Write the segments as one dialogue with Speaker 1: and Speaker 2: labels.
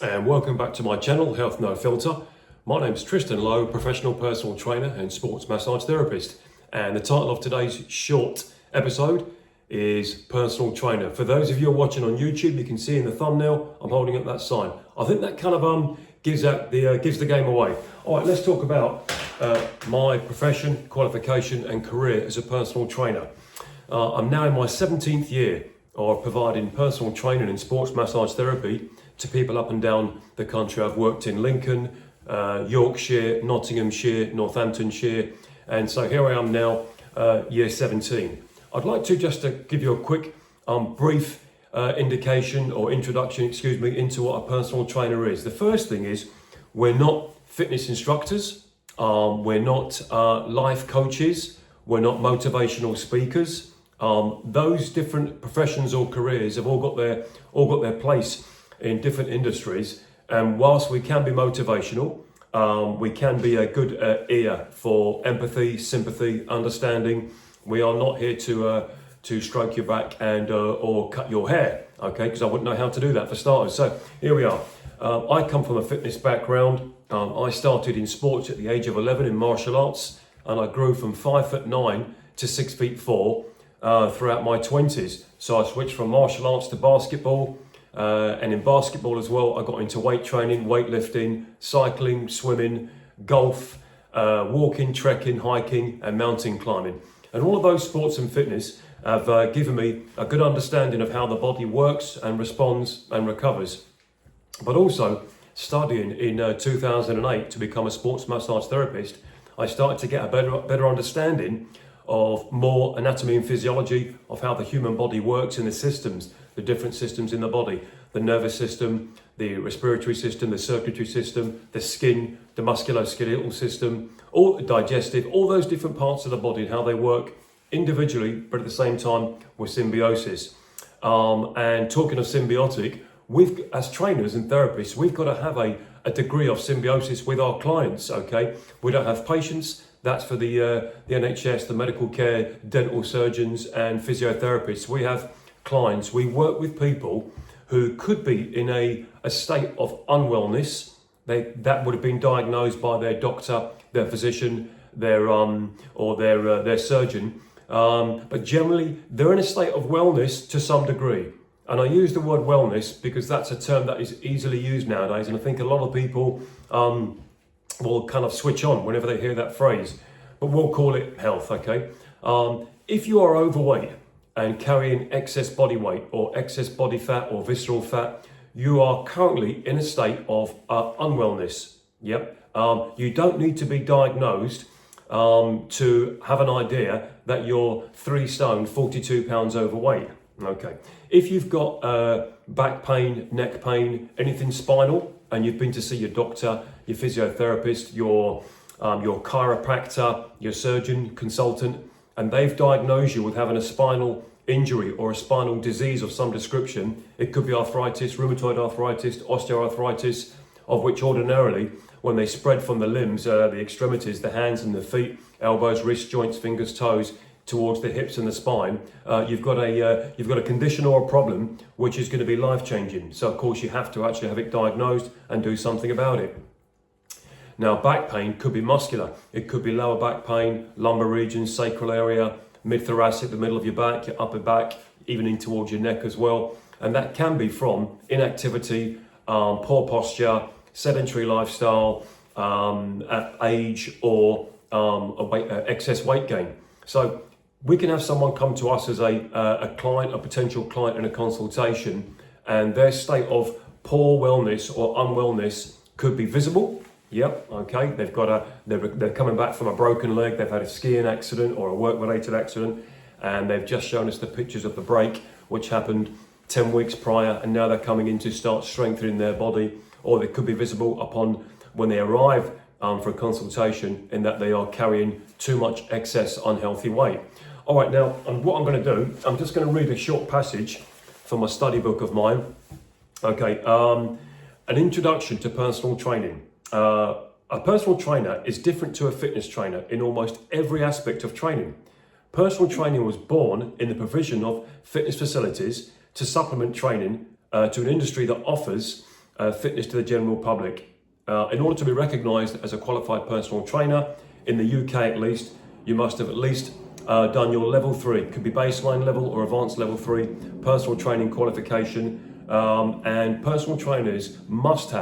Speaker 1: And welcome back to my channel, Health No Filter. My name's Tristan Lowe, professional personal trainer and sports massage therapist. And the title of today's short episode is Personal Trainer. For those of you who are watching on YouTube, you can see in the thumbnail, I'm holding up that sign. I think that kind of gives the game away. All right, let's talk about my profession, qualification and career as a personal trainer. I'm now in my 17th year of providing personal training and sports massage therapy to people up and down the country. I've worked in Lincoln, Yorkshire, Nottinghamshire, Northamptonshire, and so here I am now, year 17. I'd like to just give you a quick, brief indication or introduction, into what a personal trainer is. The first thing is we're not fitness instructors, we're not life coaches, we're not motivational speakers. Those different professions or careers have all got their place in different industries, and whilst we can be motivational, we can be a good ear for empathy, sympathy, understanding. We are not here to stroke your back and or cut your hair, okay? Because I wouldn't know how to do that for starters. So here we are. I come from a fitness background. I started in sports at the age of 11 in martial arts, and I grew from 5'9" to 6'4" throughout my 20s. So I switched from martial arts to basketball. And in basketball as well, I got into weight training, weightlifting, cycling, swimming, golf, walking, trekking, hiking and mountain climbing. And all of those sports and fitness have given me a good understanding of how the body works and responds and recovers. But also studying in 2008 to become a sports massage therapist, I started to get a better understanding of more anatomy and physiology of how the human body works in the systems, the different systems in the body, the nervous system, the respiratory system, the circulatory system, the skin, the musculoskeletal system, all the digestive, all those different parts of the body and how they work individually, but at the same time with symbiosis. And talking of symbiotic, as trainers and therapists, we've got to have a degree of symbiosis with our clients, okay? We don't have patients. That's for the NHS, the medical care, dental surgeons and physiotherapists. We have clients. We work with people who could be in a state of unwellness. That would have been diagnosed by their doctor, their physician, their surgeon. But generally, they're in a state of wellness to some degree. And I use the word wellness because that's a term that is easily used nowadays. And I think a lot of people will kind of switch on whenever they hear that phrase, but we'll call it health, okay? If you are overweight and carrying excess body weight or excess body fat or visceral fat, you are currently in a state of unwellness, yep? You don't need to be diagnosed to have an idea that you're 3 stone, 42 pounds overweight, okay? If you've got back pain, neck pain, anything spinal, and you've been to see your doctor, your physiotherapist, your chiropractor, your surgeon, consultant, and they've diagnosed you with having a spinal injury or a spinal disease of some description. It could be arthritis, rheumatoid arthritis, osteoarthritis, of which ordinarily, when they spread from the limbs, the extremities, the hands and the feet, elbows, wrists, joints, fingers, toes, towards the hips and the spine, you've got a condition or a problem which is going to be life-changing. So of course you have to actually have it diagnosed and do something about it. Now back pain could be muscular. It could be lower back pain, lumbar region, sacral area, mid-thoracic, the middle of your back, your upper back, even in towards your neck as well. And that can be from inactivity, poor posture, sedentary lifestyle, age or excess weight gain. So we can have someone come to us as a client, a potential client in a consultation, and their state of poor wellness or unwellness could be visible. Yep, okay, they're coming back from a broken leg, they've had a skiing accident or a work-related accident, and they've just shown us the pictures of the break, which happened 10 weeks prior, and now they're coming in to start strengthening their body, or they could be visible upon when they arrive for a consultation in that they are carrying too much excess unhealthy weight. All right, now what I'm going to do, I'm just going to read a short passage from a study book of mine. Okay, an introduction to personal training. A personal trainer is different to a fitness trainer in almost every aspect of training. Personal training was born in the provision of fitness facilities to supplement training to an industry that offers fitness to the general public. In order to be recognised as a qualified personal trainer, in the UK at least, you must have at least done your level 3, could be baseline level or advanced level 3 personal training qualification, and personal trainers must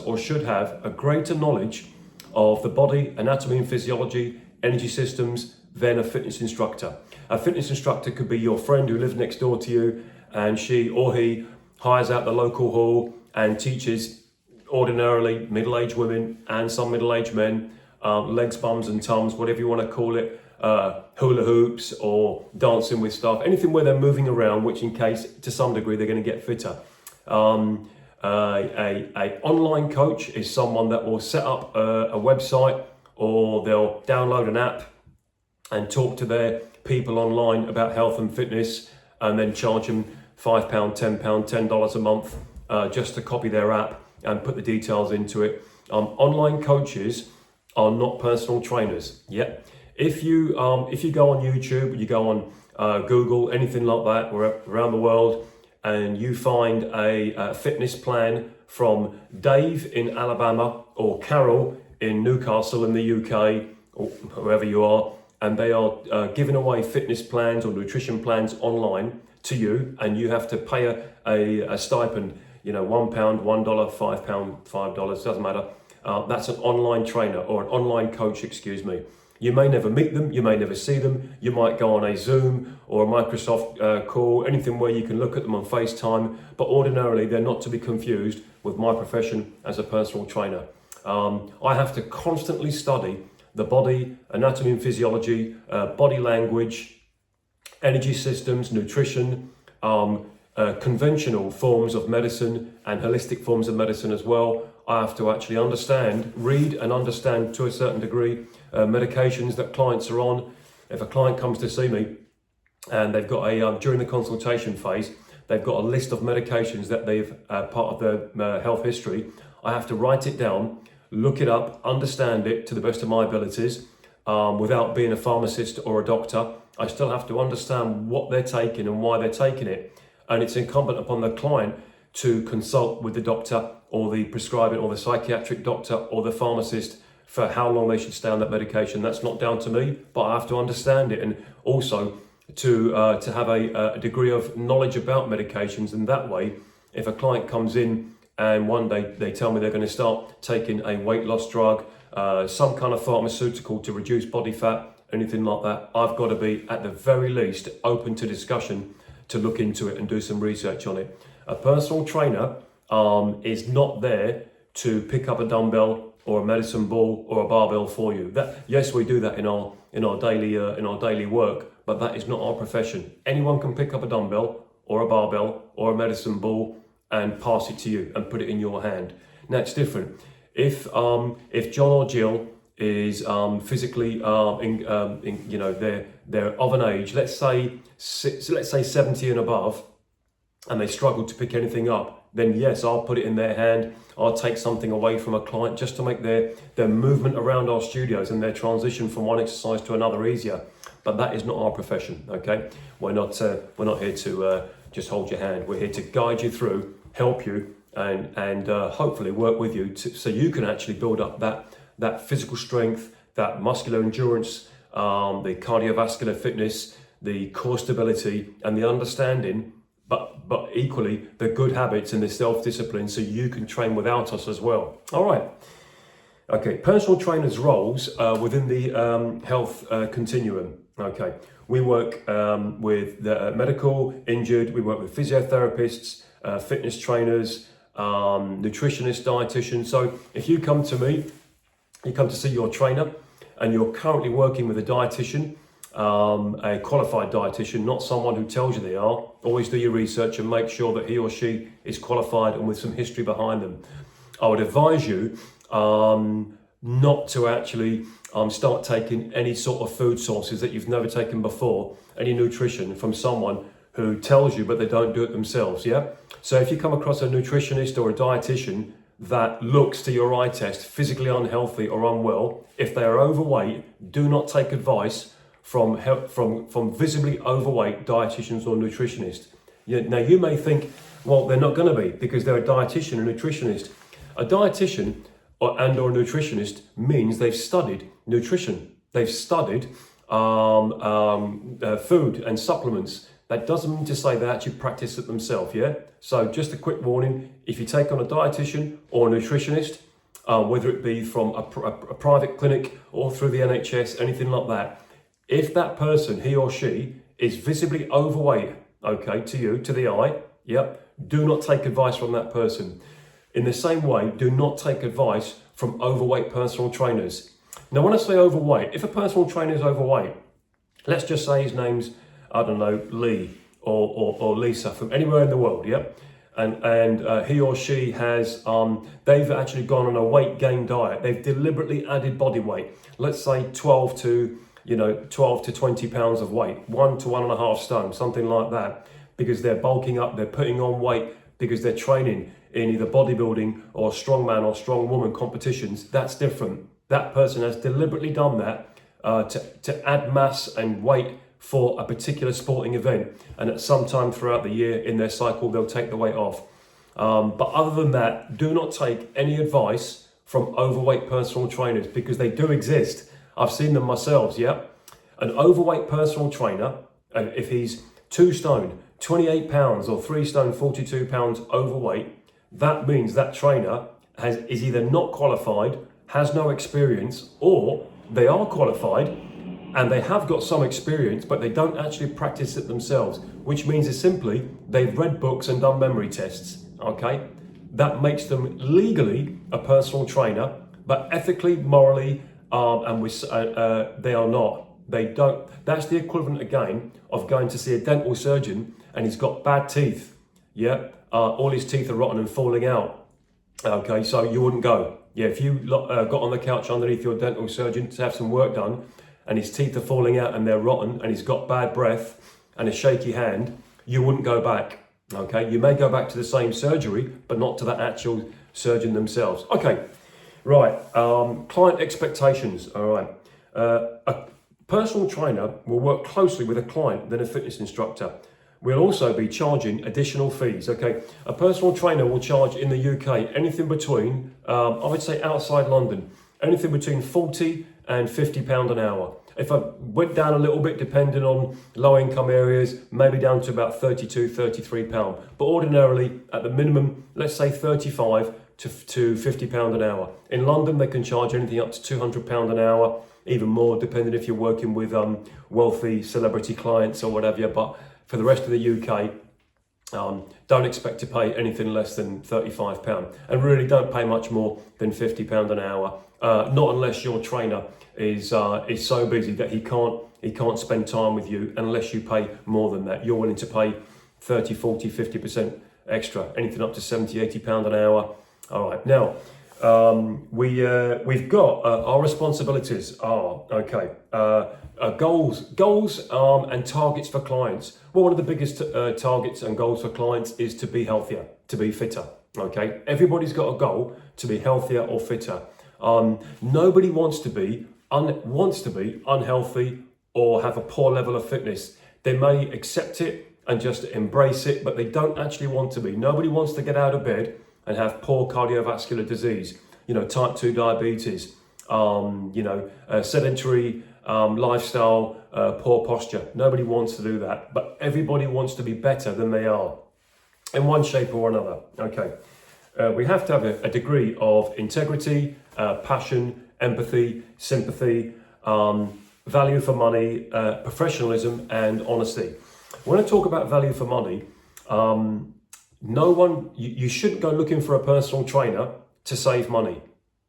Speaker 1: or should have a greater knowledge of the body, anatomy and physiology, energy systems than a fitness instructor. A fitness instructor could be your friend who lives next door to you, and she or he hires out the local hall and teaches ordinarily middle-aged women and some middle-aged men, legs, bums and tums, whatever you want to call it, hula hoops or dancing with stuff, anything where they're moving around, which in case to some degree they're going to get fitter. A online coach is someone that will set up a website, or they'll download an app and talk to their people online about health and fitness, and then charge them £5, £10, $10 a month just to copy their app and put the details into it. Online coaches are not personal trainers. Yeah. If you go on YouTube, you go on Google, anything like that, or around the world, and you find a fitness plan from Dave in Alabama or Carol in Newcastle in the UK, or wherever you are, and they are giving away fitness plans or nutrition plans online to you, and you have to pay a stipend, £1, $1, £5, $5, doesn't matter. That's an online trainer or an online coach, excuse me. You may never meet them, you may never see them, you might go on a Zoom or a Microsoft call, anything where you can look at them on FaceTime, but ordinarily they're not to be confused with my profession as a personal trainer. I have to constantly study the body, anatomy and physiology, body language, energy systems, nutrition, conventional forms of medicine and holistic forms of medicine as well. I have to actually read and understand to a certain degree medications that clients are on. If a client comes to see me and they've got during the consultation phase, they've got a list of medications that they've part of their health history, I have to write it down, look it up, understand it to the best of my abilities, without being a pharmacist or a doctor. I still have to understand what they're taking and why they're taking it. And it's incumbent upon the client to consult with the doctor or the prescribing or the psychiatric doctor or the pharmacist for how long they should stay on that medication. That's not down to me, but I have to understand it, and also to have a degree of knowledge about medications. And that way, if a client comes in and one day they tell me they're going to start taking a weight loss drug, some kind of pharmaceutical to reduce body fat, anything like that, I've got to be at the very least open to discussion to look into it and do some research on it. A personal trainer is not there to pick up a dumbbell or a medicine ball or a barbell for you. Yes, we do that in our daily work, but that is not our profession. Anyone can pick up a dumbbell or a barbell or a medicine ball and pass it to you and put it in your hand. Now it's different. If John or Jill is physically they're of an age, let's say 70 and above, and they struggle to pick anything up, then yes, I'll put it in their hand. I'll take something away from a client just to make their movement around our studios and their transition from one exercise to another easier. But that is not our profession, okay? We're not here to just hold your hand. We're here to guide you through, help you, and hopefully work with you so you can actually build up that physical strength, that muscular endurance, the cardiovascular fitness, the core stability, and the understanding, but equally the good habits and the self-discipline, so you can train without us as well. All right. Okay, personal trainers' roles within the health continuum. Okay, we work with the medical, injured, we work with physiotherapists, fitness trainers, nutritionists, dieticians. So if you come to me, you come to see your trainer, and you're currently working with a dietitian, a qualified dietitian, not someone who tells you they are. Always do your research and make sure that he or she is qualified and with some history behind them. I would advise you not to actually start taking any sort of food sources that you've never taken before, any nutrition from someone who tells you but they don't do it themselves, yeah? So if you come across a nutritionist or a dietitian that looks to your eye test physically unhealthy or unwell, if they are overweight, do not take advice from visibly overweight dietitians or nutritionists. Now you may think, Well, they're not going to be, because they're a dietitian and nutritionist. A dietitian or a nutritionist means they've studied nutrition. They've studied food and supplements. That doesn't mean to say they actually practice it themselves, yeah? So just a quick warning, if you take on a dietitian or a nutritionist, whether it be from a private clinic or through the NHS, anything like that, if that person, he or she, is visibly overweight, okay, to you, to the eye, yep, do not take advice from that person. In the same way, do not take advice from overweight personal trainers. Now, when I say overweight, if a personal trainer is overweight, let's just say his name's, I don't know, Lee or Lisa from anywhere in the world, yeah? And he or she has, they've actually gone on a weight gain diet. They've deliberately added body weight. Let's say 12 to 20 pounds of weight, 1 to 1.5 stone, something like that, because they're bulking up, they're putting on weight, because they're training in either bodybuilding or strongman or strongwoman competitions. That's different. That person has deliberately done that to add mass and weight for a particular sporting event, and at some time throughout the year in their cycle they'll take the weight off. But other than that, do not take any advice from overweight personal trainers, because they do exist. I've seen them myself, yeah? An overweight personal trainer, if he's 2 stone, 28 pounds or 3 stone, 42 pounds overweight, that means that trainer is either not qualified, has no experience, or they are qualified and they have got some experience, but they don't actually practice it themselves, which means is simply they've read books and done memory tests, okay? That makes them legally a personal trainer, but ethically, morally, they are not. They don't. That's the equivalent again of going to see a dental surgeon and he's got bad teeth, yeah? All his teeth are rotten and falling out, okay? So you wouldn't go. Yeah, if you got on the couch underneath your dental surgeon to have some work done and his teeth are falling out and they're rotten and he's got bad breath and a shaky hand, you wouldn't go back, okay? You may go back to the same surgery, but not to the actual surgeon themselves. Okay, right, client expectations, all right. A personal trainer will work closely with a client than a fitness instructor. We'll also be charging additional fees, okay? A personal trainer will charge in the UK anything between, I would say outside London, anything between 40 and 50 pound an hour. If I went down a little bit, depending on low income areas, maybe down to about 32, 33 pound. But ordinarily, at the minimum, let's say 35 to 50 pound an hour. In London, they can charge anything up to 200 pound an hour, even more, depending if you're working with wealthy celebrity clients or whatever. But for the rest of the UK, don't expect to pay anything less than £35, and really don't pay much more than £50 an hour. Not unless your trainer is so busy that he can't spend time with you unless you pay more than that. You're willing to pay 30, 40, 50% extra, anything up to 70, 80 pound an hour. All right, now we've got our responsibilities are goals and targets for clients. Well, one of the biggest targets and goals for clients is to be healthier, to be fitter. Okay, everybody's got a goal to be healthier or fitter. Nobody wants to be unhealthy or have a poor level of fitness. They may accept it and just embrace it, but they don't actually want to be. Nobody wants to get out of bed and have poor cardiovascular disease, type 2 diabetes, sedentary lifestyle, poor posture. Nobody wants to do that, but everybody wants to be better than they are in one shape or another. Okay, we have to have a degree of integrity, passion, empathy, sympathy, value for money, professionalism, and honesty. When I talk about value for money, you shouldn't go looking for a personal trainer to save money.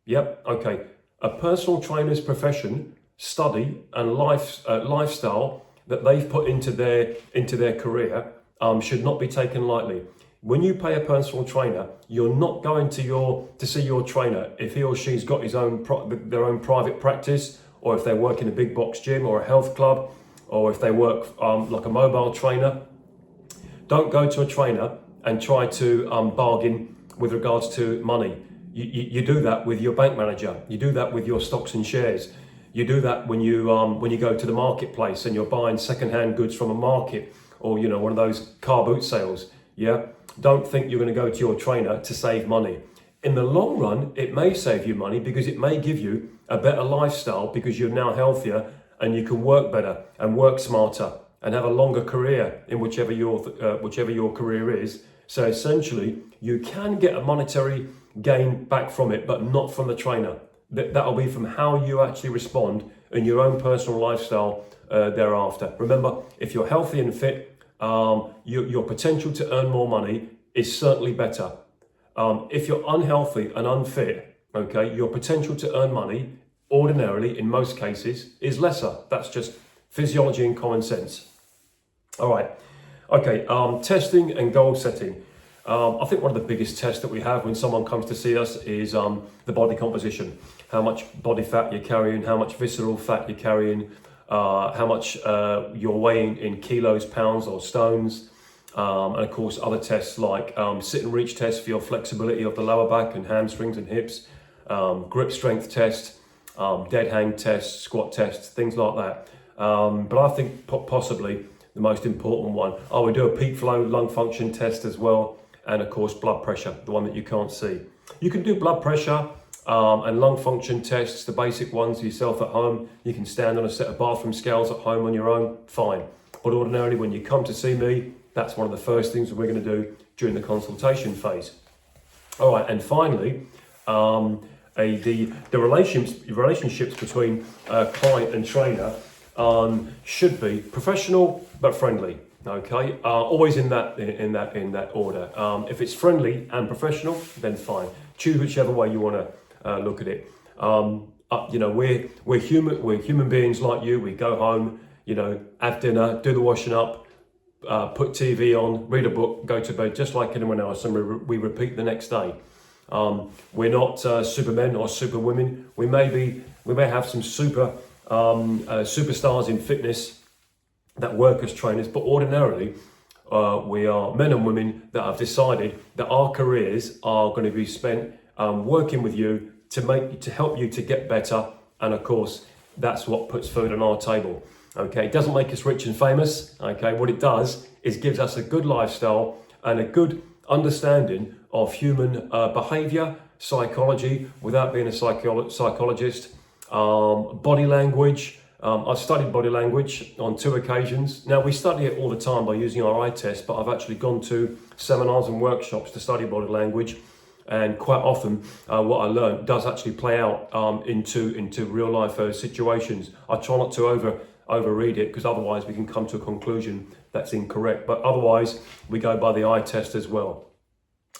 Speaker 1: Yep, okay. A personal trainer's profession, study, and lifestyle that they've put into their career should not be taken lightly. When you pay a personal trainer, you're not going to see your trainer if he or she's got their own private practice, or if they work in a big box gym or a health club, or if they work like a mobile trainer. Don't go to a trainer and try to bargain with regards to money. You do that with your bank manager. You do that with your stocks and shares. You do that when you go to the marketplace and you're buying second-hand goods from a market, or one of those car boot sales. Yeah, don't think you're going to go to your trainer to save money. In the long run, it may save you money because it may give you a better lifestyle because you're now healthier and you can work better and work smarter and have a longer career in whichever your career is. So essentially, you can get a monetary gain back from it, but not from the trainer. That'll be from how you actually respond in your own personal lifestyle thereafter. Remember, if you're healthy and fit, your potential to earn more money is certainly better. If you're unhealthy and unfit, okay, your potential to earn money ordinarily, in most cases, is lesser. That's just physiology and common sense. All right. Okay, testing and goal setting. I think one of the biggest tests that we have when someone comes to see us is the body composition. How much body fat you're carrying, how much visceral fat you're carrying, how much you're weighing in kilos, pounds or stones. And of course, other tests like sit and reach tests for your flexibility of the lower back and hamstrings and hips, grip strength test, dead hang tests, squat tests, things like that. But I think possibly the most important one, we do a peak flow lung function test as well. And of course, blood pressure, the one that you can't see. You can do blood pressure and lung function tests, the basic ones yourself at home. You can stand on a set of bathroom scales at home on your own, fine. But ordinarily, when you come to see me, that's one of the first things that we're going to do during the consultation phase. All right, and finally, the relationships between client and trainer should be professional but friendly. Okay, always in that order. If it's friendly and professional, then fine. Choose whichever way you want to look at it. We're human beings like you. We go home, have dinner, do the washing up, put TV on, read a book, go to bed, just like anyone else, and we repeat the next day. We're not supermen or superwomen. We may have some superstars in fitness that work as trainers, but ordinarily we are men and women that have decided that our careers are going to be spent working with you to help you to get better, and of course that's what puts food on our table. Okay, it doesn't make us rich and famous. Okay, what it does is gives us a good lifestyle and a good understanding of human behavior, psychology, without being a psychologist, body language. I've studied body language on 2 occasions. Now, we study it all the time by using our eye test, but I've actually gone to seminars and workshops to study body language. And quite often, what I learned does actually play out into real life situations. I try not to overread it, because otherwise we can come to a conclusion that's incorrect. But otherwise, we go by the eye test as well.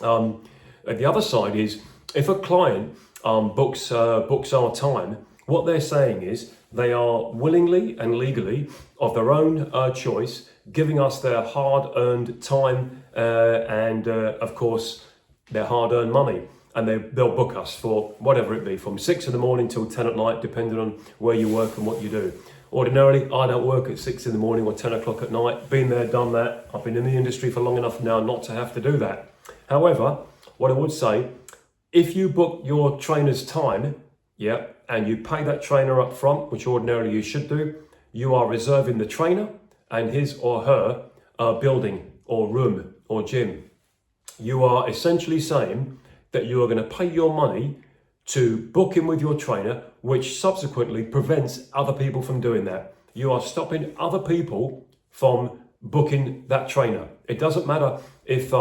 Speaker 1: The other side is, if a client books our time, what they're saying is they are willingly and legally, of their own choice, giving us their hard-earned time and of course, their hard-earned money. And they'll book us for whatever it be, from 6 in the morning till 10 at night, depending on where you work and what you do. Ordinarily, I don't work at 6 in the morning or 10 o'clock at night. Been there, done that. I've been in the industry for long enough now not to have to do that. However, what I would say, if you book your trainer's time, and you pay that trainer up front, which ordinarily you should do, you are reserving the trainer and his or her building or room or gym. You are essentially saying that you are going to pay your money to book in with your trainer, which subsequently prevents other people from doing that. You are stopping other people from booking that trainer. It doesn't matter if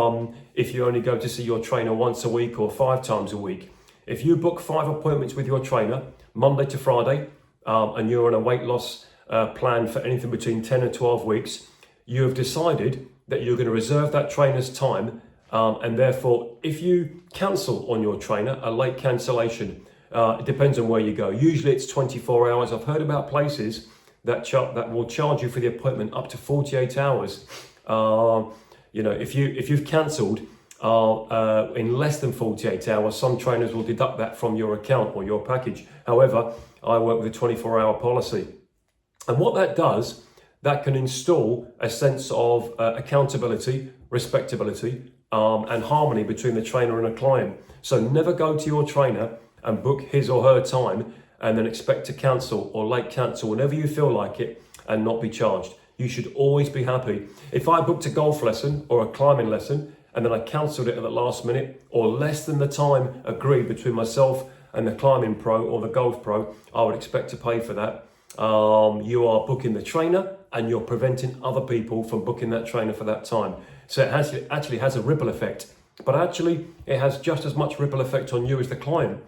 Speaker 1: you only go to see your trainer once a week or 5 times a week. If you book 5 appointments with your trainer, Monday to Friday, and you're on a weight loss plan for anything between 10 and 12 weeks, you have decided that you're going to reserve that trainer's time, and therefore, if you cancel on your trainer, a late cancellation, it depends on where you go. Usually it's 24 hours. I've heard about places that will charge you for the appointment up to 48 hours. If you've cancelled in less than 48 hours, some trainers will deduct that from your account or your package. However, I work with a 24-hour policy. And what that does, that can install a sense of accountability, respectability, and harmony between the trainer and a client. So never go to your trainer and book his or her time and then expect to cancel or late cancel whenever you feel like it and not be charged. You should always be happy. If I booked a golf lesson or a climbing lesson and then I cancelled it at the last minute or less than the time agreed between myself and the climbing pro or the golf pro, I would expect to pay for that. You are booking the trainer and you're preventing other people from booking that trainer for that time. So it actually has a ripple effect, but actually it has just as much ripple effect on you as the client,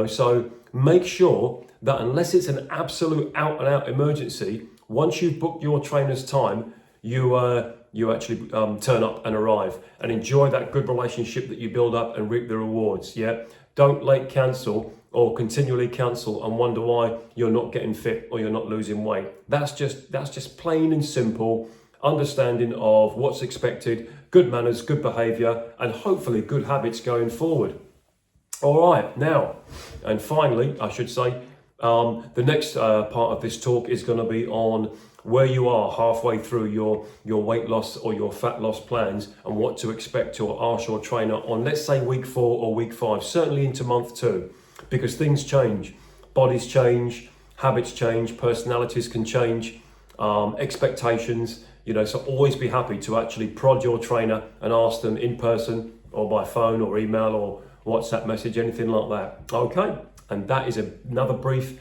Speaker 1: so make sure that unless it's an absolute out and out emergency, once you've booked your trainer's time, you actually turn up and arrive and enjoy that good relationship that you build up and reap the rewards. Don't late cancel or continually cancel and wonder why you're not getting fit or you're not losing weight. That's just plain and simple understanding of what's expected, good manners, good behavior, and hopefully good habits going forward. All right, now, and finally, I should say, the next part of this talk is going to be on where you are halfway through your weight loss or your fat loss plans and what to expect to ask your trainer on, let's say, week 4 or week 5, certainly into month 2, because things change, bodies change, habits change, personalities can change, expectations, so always be happy to actually prod your trainer and ask them in person or by phone or email or WhatsApp message, anything like that. Okay, and that is another brief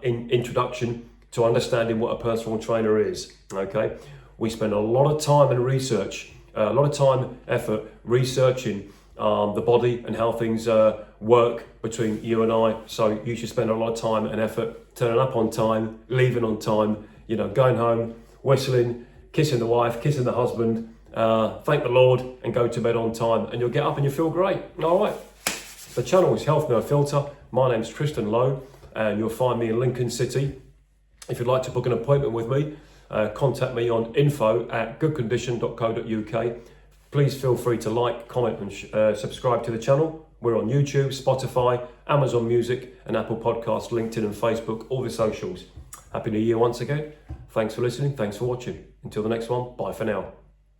Speaker 1: introduction to understanding what a personal trainer is. Okay, we spend a lot of time and research, a lot of time, effort researching the body and how things work between you and I. So you should spend a lot of time and effort turning up on time, leaving on time, going home, whistling, kissing the wife, kissing the husband, thank the Lord and go to bed on time, and you'll get up and you feel great. All right. The channel is Health No Filter. My name's Tristan Lowe and you'll find me in Lincoln City. If you'd like to book an appointment with me, contact me on info@goodcondition.co.uk. Please feel free to like, comment and subscribe to the channel. We're on YouTube, Spotify, Amazon Music and Apple Podcasts, LinkedIn and Facebook, all the socials. Happy New Year once again. Thanks for listening. Thanks for watching. Until the next one, bye for now.